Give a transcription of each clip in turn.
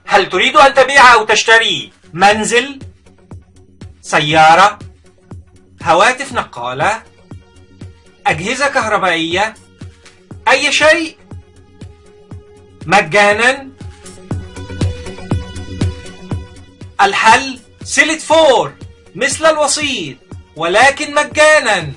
هل تريد أن تبيع أو تشتري منزل، سيارة، هواتف نقالة، أجهزة كهربائية، أي شيء مجانا؟ الحل سيلت فور مثل الوسيط ولكن مجانا.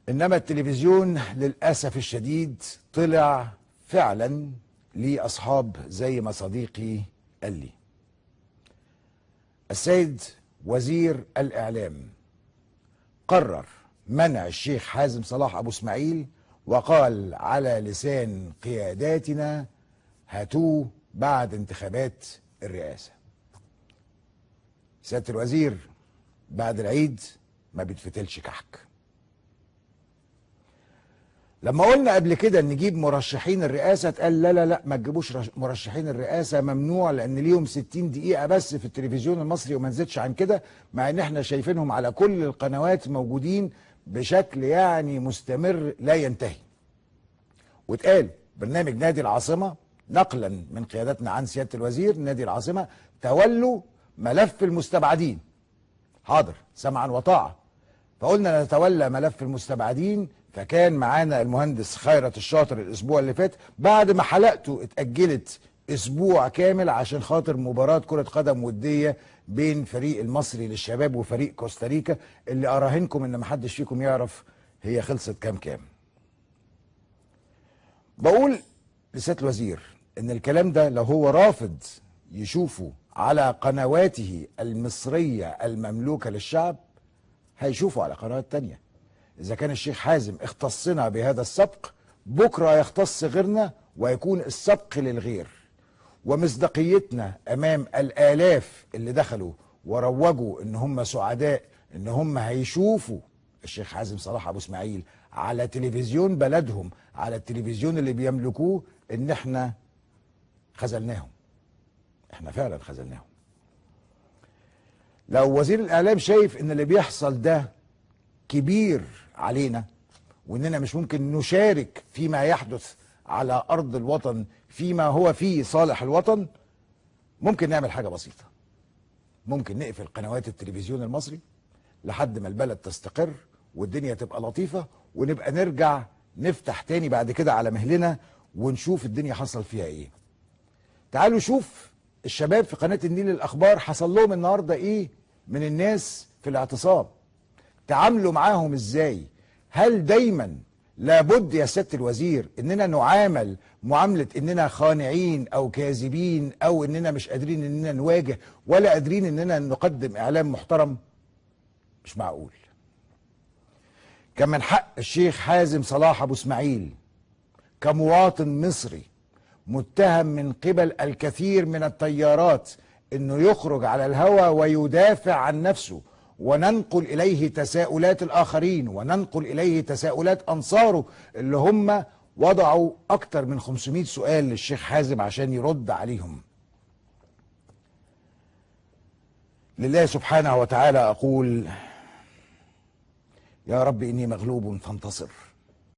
إنما التلفزيون للأسف الشديد طلع فعلا ليه أصحاب زي ما صديقي قال لي. السيد وزير الإعلام قرر منع الشيخ حازم صلاح أبو اسماعيل، وقال على لسان قياداتنا هاتوه بعد انتخابات الرئاسة. سيادة الوزير بعد العيد ما بيتفتلش كحك. لما قلنا قبل كده نجيب مرشحين الرئاسة اتقال لا لا لا ما تجيبوش مرشحين الرئاسة، ممنوع، لأن ليهم 60 دقيقة بس في التلفزيون المصري وما نزيدش عن كده، مع ان احنا شايفينهم على كل القنوات موجودين بشكل يعني مستمر لا ينتهي. واتقال برنامج نادي العاصمة نقلا من قيادتنا عن سيادة الوزير، نادي العاصمة تولوا ملف المستبعدين. حاضر، سمعا وطاعة. فقلنا نتولى ملف المستبعدين، فكان معانا المهندس خيرت الشاطر الاسبوع اللي فات بعد ما حلقته اتأجلت اسبوع كامل عشان خاطر مباراة كرة قدم ودية بين فريق المصري للشباب وفريق كوستاريكا، اللي اراهنكم ان محدش فيكم يعرف هي خلصت كام. بقول لسيادة الوزير ان الكلام ده لو هو رافض يشوفه على قنواته المصرية المملوكة للشعب هيشوفوا على قنوات تانية. إذا كان الشيخ حازم اختصنا بهذا السبق، بكرة يختص غيرنا ويكون السبق للغير. ومصداقيتنا أمام الآلاف اللي دخلوا وروجوا إن هم سعداء إن هم هيشوفوا الشيخ حازم صلاح أبو اسماعيل على تلفزيون بلدهم، على التلفزيون اللي بيملكوه، إن احنا خذلناهم. احنا فعلا خذلناهم. لو وزير الإعلام شايف إن اللي بيحصل ده كبير علينا وإننا مش ممكن نشارك فيما يحدث على أرض الوطن فيما هو فيه صالح الوطن، ممكن نعمل حاجة بسيطة. ممكن نقفل قنوات التلفزيون المصري لحد ما البلد تستقر والدنيا تبقى لطيفة، ونبقى نرجع نفتح تاني بعد كده على مهلنا ونشوف الدنيا حصل فيها ايه. تعالوا شوف الشباب في قناة النيل الأخبار حصل لهم النهاردة ايه من الناس في الاعتصام، تعاملوا معاهم ازاي. هل دايما لابد يا سيادة الوزير اننا نعامل معاملة اننا خانعين او كاذبين او اننا مش قادرين اننا نواجه ولا قادرين اننا نقدم اعلام محترم؟ مش معقول. كان من حق الشيخ حازم صلاح ابو اسماعيل كمواطن مصري متهم من قبل الكثير من التيارات انه يخرج على الهوى ويدافع عن نفسه، وننقل اليه تساؤلات الاخرين، وننقل اليه تساؤلات انصاره اللي هم وضعوا اكتر من 500 سؤال للشيخ حازم عشان يرد عليهم. لله سبحانه وتعالى اقول: يا رب اني مغلوب فانتصر.